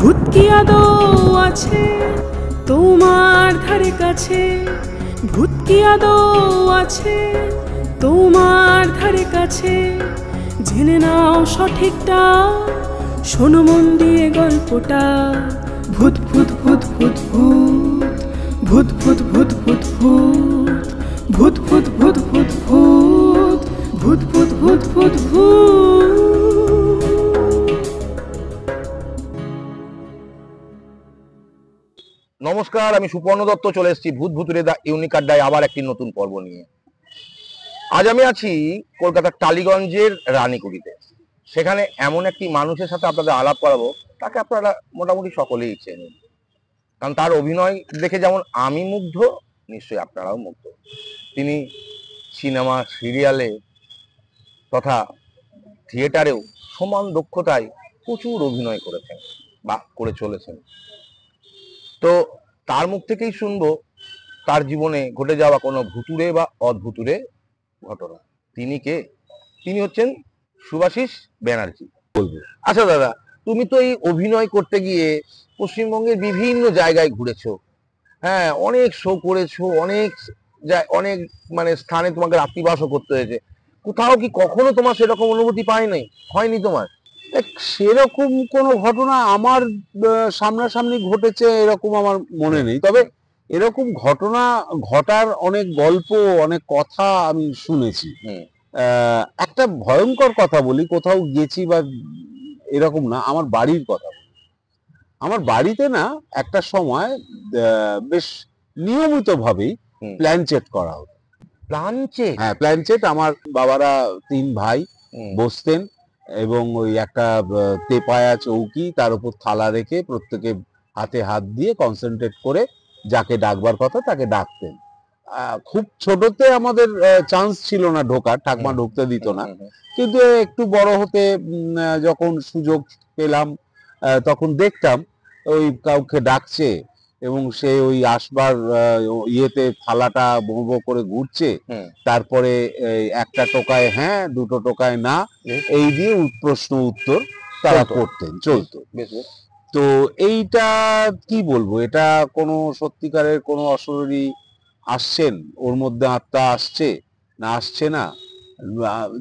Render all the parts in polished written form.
ভূত কি আদৌ আছে তোমার ধারে কাছে? ভূত কি আদৌ আছে তোমার ধারে কাছে? জেনে নাও সঠিকটা, শোনো মন দিয়ে গল্পটা। ভূত ভূত ভূত ভূত ভূত ভূত ভূত ভূত ভূত ভূত ভূত ভূত ভূত ভূত ভূত ভূত ভূত ভূত। নমস্কার, আমি সুপর্ণ দত্ত চলে এসেছি ভূত ভুতুরে দা ইউনিক আড্ডায় আবার একটি নতুন পর্ব নিয়ে। আজ আমি আছি কলকাতার টালিগঞ্জের রানীকুড়িতে। সেখানে এমন একটি মানুষের সাথে আপনাদের আলাপ করাবো, তাকে আপনারা মোটামুটি সকলেই চেনেন, কারণ তার অভিনয় দেখে যেমন আমি মুগ্ধ, নিশ্চয়ই আপনারাও মুগ্ধ। তিনি সিনেমা, সিরিয়ালে তথা থিয়েটারেও সমান দক্ষতায় প্রচুর অভিনয় করেছেন বা করে চলেছেন। তো তার মুখ থেকেই শুনবো তার জীবনে ঘটে যাওয়া কোনো ভুতুরে বা অদ্ভুতুরে ঘটনা। তিনি কে? তিনি হচ্ছেন শুভাশিস ব্যানার্জি। বলবো, আচ্ছা দাদা, তুমি তো এই অভিনয় করতে গিয়ে পশ্চিমবঙ্গের বিভিন্ন জায়গায় ঘুরেছো, হ্যাঁ, অনেক শো করেছো, অনেক মানে স্থানে তোমাকে রাত্রিবাসও করতে হয়েছে। কোথাও কি কখনো তোমার সেরকম অনুভূতি হয়নি তোমার? সেরকম কোনো ঘটনা আমার সামনাসামনি ঘটেছে এরকম আমার মনে নেই, তবে এরকম ঘটনা ঘটার অনেক গল্প, অনেক কথা আমি শুনেছি। একটা ভয়ঙ্কর কথা বলি, কোথাও গেছি বা এরকম না, আমার বাড়ির কথা বলি। আমার বাড়িতে না একটা সময় বেশ নিয়মিতভাবেই প্ল্যানচেট করা হতো। প্ল্যানচেট? হ্যাঁ, প্ল্যানচেট। আমার বাবারা 3 ভাই বসতেন এবং ওই একটা তেপায়া চৌকি, তার উপর থালা রেখে প্রত্যেকে হাতে হাত দিয়ে কনসেন্ট্রেট করে যাকে ডাকবার কথা তাকে ডাকতেন। খুব ছোটতে আমাদের চান্স ছিল না ঢোকার, ঠাকমা ঢুকতে দিত না, কিন্তু একটু বড় হতে যখন সুযোগ পেলাম তখন দেখতাম ওই কাউকে ডাকছে এবং সে ওই আসবার ইয়েতে থালাটা বো বো করে ঘুরছে, তারপরে একটা টোকায় হ্যাঁ, দুটো টোকায় না, এই দিয়ে প্রশ্ন উত্তর তারা করতেন, চলতো। তো এইটা কি বলবো, এটা কোনো সত্যিকারের কোনো অশরীরী আসছেন, ওর মধ্যে আত্মা আসছে না আসছে না।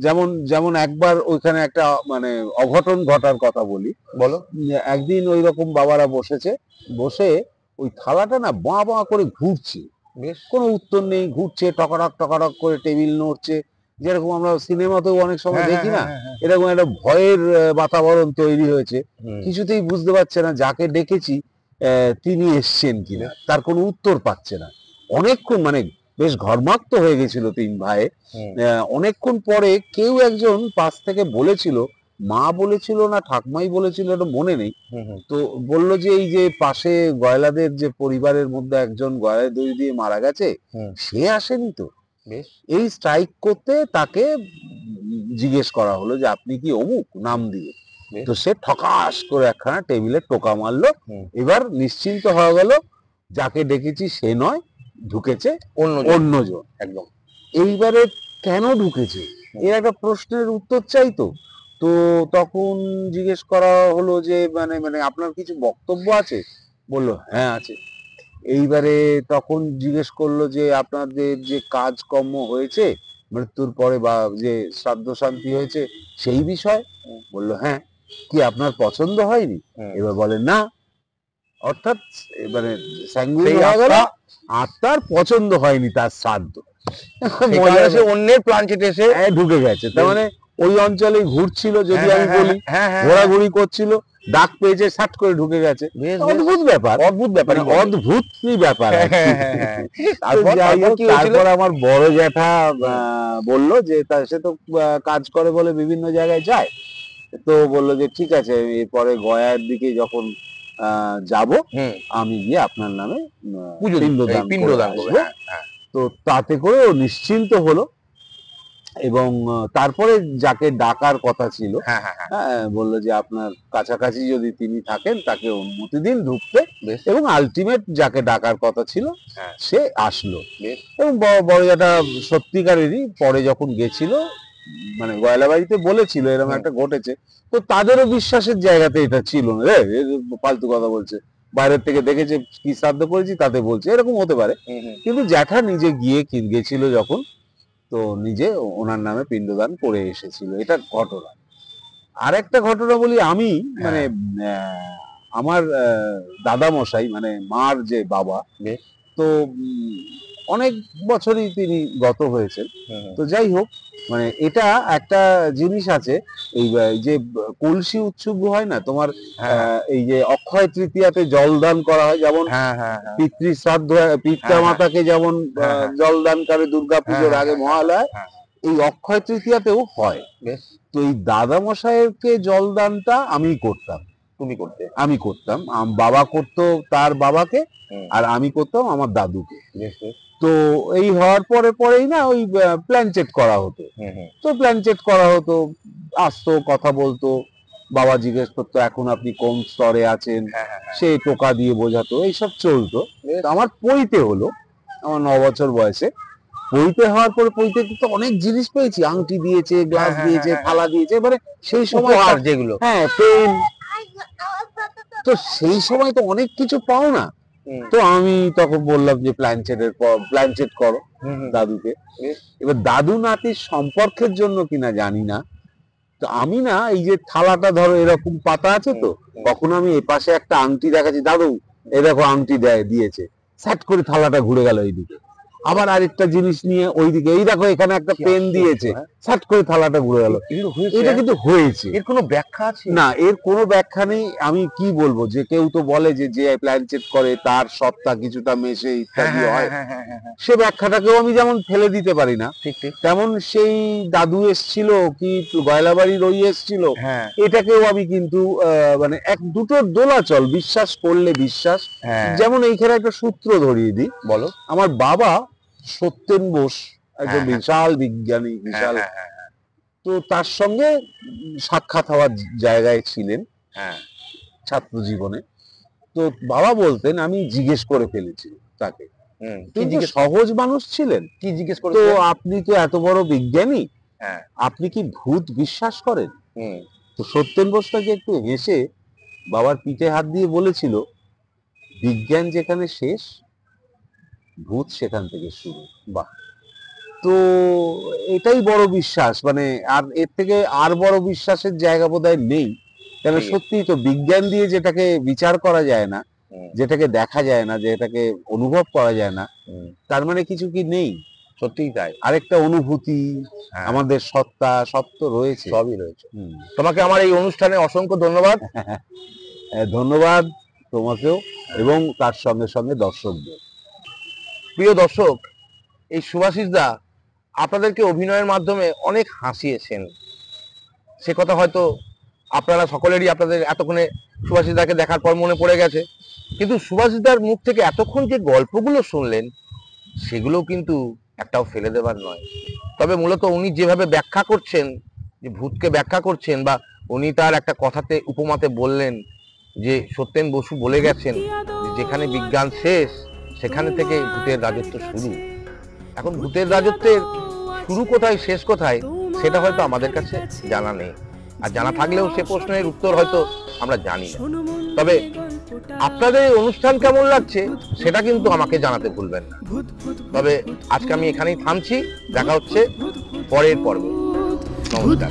যেমন যেমন একবার ওইখানে একটা মানে অঘটন ঘটার কথা বলি। বলো। একদিন ওই রকম বাবারা বসে ওই থালাটা না বাঁ বাঁ করে ঘুরছে, বেশ কোনো উত্তর নেই, ঘুরছে, টকাটক টকাটক করে টেবিল নড়ছে, যেরকম আমরা সিনেমাতেও অনেক সময় দেখি না, এরকম একটা ভয়ের বাতাবরণ তৈরি হয়েছে। কিছুতেই বুঝতে পারছে না যাকে ডেকেছি তিনি এসছেন কিনা, তার কোনো উত্তর পাচ্ছে না। অনেকক্ষণ মানে বেশ ঘর্মাক্ত হয়ে গেছিল 3 ভাই। অনেকক্ষণ পরে কেউ একজন পাশ থেকে বলেছিল, মা বলেছিল না ঠাকমাই বলেছিল, এটা মনে নেই, তো বলল যে এই যে পাশে গয়লাদের যে পরিবারের মধ্যে একজন গয়লা দড়ি দিয়ে মারা গেছে, সে আসেনি তো। এই স্ট্রাইক করতে তাকে জিজ্ঞেস করা হলো যে আপনি কি অমুক, নাম দিয়ে। তো সে ঠকাস করে একখানা টেবিলে টোকা মারলো। এবার নিশ্চিন্ত হয়ে গেল, যাকে ডেকেছি সে নয়, ঢুকেছে অন্যজন। একদম। এইবারে কেন ঢুকেছে এর একটা প্রশ্নের উত্তর চাইতো। তো তখন জিজ্ঞেস করা হলো যে মানে মানে আপনার কিছু বক্তব্য আছে? বললো হ্যাঁ আছে। এইবারে তখন জিজ্ঞেস করলো যে আপনাদের যে কাজকর্ম হয়েছে মৃত্যুর পরে বা যে শ্রাদ্ধ শান্তি হয়েছে সেই বিষয়। বললো হ্যাঁ। কি আপনার পছন্দ হয়নি? এবার বলে না। অর্থাৎ মানে স্যাঙ্গুইন হয়ে গেল, আত্মার পছন্দ হয়নি তার শ্রাদ্ধ, অন্যের প্ল্যানচেটে এসে ঢুকে গেছে। তার মানে ওই অঞ্চলে ঘুরছিল, যদি আমি বলি ঘোরাঘুরি করছিল, ডাক পেয়েছে, সাট করে ঢুকে গেছে। অদ্ভুত ব্যাপার, অদ্ভুতই ব্যাপার। তারপর আমার বড় জ্যাঠা বলল যে সে তো কাজ করে বলে বিভিন্ন জায়গায় যায়, তো বললো যে ঠিক আছে, এরপরে গয়ার দিকে যখন যাব আমি গিয়ে আপনার নামে পিণ্ডদান করবো। তো তাতে করে ও নিশ্চিন্ত হলো এবং তারপরে যাকে ডাকার কথা ছিল বললো যে আপনার কাছাকাছি যদি তিনি থাকেন তাকে অনুমতি দিন ঢুকতে, এবং আলটিমেট যাকে ডাকার কথা ছিল সে আসলো। এবং বড় যেটা সত্যিকারেরই পরে যখন গেছিল মানে গয়লাবাড়িতে বলেছিল এরকম একটা ঘটেছে, তো তাদেরও বিশ্বাসের জায়গাতে এটা ছিল না রে, এ ফালতু কথা বলছে, বাইরের থেকে দেখেছে কি শ্রাদ্ধ করেছি তাতে বলছে, এরকম হতে পারে। কিন্তু জ্যাঠা নিজে গেছিল যখন, তো নিজে ওনার নামে পিণ্ডদান করে এসেছিল, এটা ঘটনা। আর একটা ঘটনা বলি আমি, মানে আমার দাদা মশাই মানে মার যে বাবা, তো অনেক বছরই তিনি গত হয়েছেন। তো যাই হোক, মানে এটা একটা জিনিস আছে, এই যে কলসি উৎসব হয় না তোমার, এই যে অক্ষয় তৃতীয়াতে জলদান করা হয়, যেমন পিতৃ শ্রাদ্ধ পিতা মাতাকে যেমন জলদান করে দুর্গা পুজোর আগে মহালয়, এই অক্ষয় তৃতীয়াতেও হয়। তো এই দাদা মশাইকে জলদানটা আমি করতাম। তুমি করতে? আমি করতাম, বাবা করতো তার বাবাকে, আর আমি করতাম আমার দাদুকে। তো এই হওয়ার পরেই না ওই প্ল্যানচেট করা হতো। তো প্ল্যানচেট করা হতো, আসতো, কথা বলতো, বাবা জিজ্ঞেস করতো এখন আপনি কোন স্তরে আছেন, সে টোকা দিয়ে বোঝাতো, এইসব চলতো। আমার পৈতে হলো, আমার 9 বছর বয়সে পৈতে হওয়ার পরে, পৈতে তো অনেক জিনিস পেয়েছি, আংটি দিয়েছে, গ্লাস দিয়েছে, থালা দিয়েছে, মানে সেই সময় যেগুলো পেন, তো সেই সময় তো অনেক কিছু পাও না। তো আমি তখন বললাম যে প্ল্যানচেট করো দাদুকে। এবার দাদু নাতির সম্পর্কের জন্য কিনা জানি না, তো আমি না এই যে থালাটা ধরো এরকম পাতা আছে, তো কখনো আমি এপাশে একটা আংটি দেখাচ্ছি, দাদু এই দেখো আংটি দিয়েছে, স্যাট করে থালাটা ঘুরে গেল এইদিকে, আবার আরেকটা জিনিস নিয়ে ওইদিকে, এই দেখো এখানে একটা পেন দিয়েছে, স্যাট করে থালাটা ঘুরে গেল। এটা কিন্তু হয়েছে, এর কোনো ব্যাখ্যা আছে না? এর কোনো ব্যাখ্যা নেই। আমি কি বলবো, যে কেউ তো বলে যে প্ল্যানচেট করে তার সত্তা কিছুটা মেশে ইত্যাদি হয়, সে ব্যাখ্যাটাকেও আমি যেমন ফেলে দিতে পারি না, তেমন সেই দাদু এসছিল কি গয়লাবাড়ির ওই এসছিল, এটাকেও আমি কিন্তু মানে এক দুটোর দোলাচল, বিশ্বাস করলে বিশ্বাস। যেমন এইখানে একটা সূত্র ধরিয়ে দিই, বলো। আমার বাবা সত্যেন বোস একজন বিশাল বিজ্ঞানী, বিশাল, তো তার সঙ্গে সাক্ষাৎ হওয়ার জায়গায় ছিলেন ছাত্র জীবনে। তো বাবা বলতেন, আমি জিজ্ঞেস করে ফেলেছি তাকে, কিন্তু সহজ মানুষ ছিলেন। কি জিজ্ঞেস করে? তো আপনি তো এত বড় বিজ্ঞানী, আপনি কি ভূত বিশ্বাস করেন? তো সত্যেন বোস তাকে একটু হেসে বাবার পিঠে হাত দিয়ে বলেছিল, বিজ্ঞান যেখানে শেষ, ভূত সেখান থেকে শুরু। বাহ! তো এটাই বড় বিশ্বাস, মানে আর এর থেকে আর বড় বিশ্বাসের জায়গা বোধহয় নেই। কেন, সত্যিই তো বিজ্ঞান দিয়ে যেটাকে বিচার করা যায় না, যেটাকে দেখা যায় না, যেটাকে অনুভব করা যায় না, তার মানে কিছু কি নেই? সত্যিই তাই। আরেকটা অনুভূতি, আমাদের সত্তা, সত্য রয়েছে, সবই রয়েছে। তোমাকে আমার এই অনুষ্ঠানে অসংখ্য ধন্যবাদ। ধন্যবাদ তোমাকেও, এবং তার সঙ্গে সঙ্গে দর্শকদের। প্রিয় দর্শক, এই সুভাষিস দা আপনাদেরকে অভিনয়ের মাধ্যমে অনেক হাসিয়েছেন, সে কথা হয়তো আপনারা সকলেরই, আপনাদের এতক্ষণে সুভাষিস দাকে দেখার পর মনে পড়ে গেছে। কিন্তু সুভাষিস দার মুখ থেকে এতক্ষণ যে গল্পগুলো শুনলেন, সেগুলো কিন্তু একটাও ফেলে দেবার নয়। তবে মূলত উনি যেভাবে ব্যাখ্যা করছেন, যে ভূতকে ব্যাখ্যা করছেন, বা উনি তার একটা কথাতে উপমাতে বললেন যে সত্যেন বসু বলে গেছেন যেখানে বিজ্ঞান শেষ, সেখানে থেকে ভূতের রাজত্ব শুরু। এখন ভূতের রাজত্বের শুরু কোথায়, শেষ কোথায়, সেটা হয়তো আমাদের কাছে জানা নেই, আর জানা থাকলেও সে প্রশ্নের উত্তর হয়তো আমরা জানি না। তবে আপনাদের অনুষ্ঠান কেমন লাগছে সেটা কিন্তু আমাকে জানাতে ভুলবেন না। তবে আজকে আমি এখানেই থামছি, দেখা হচ্ছে পরের পর্বে। নমস্কার।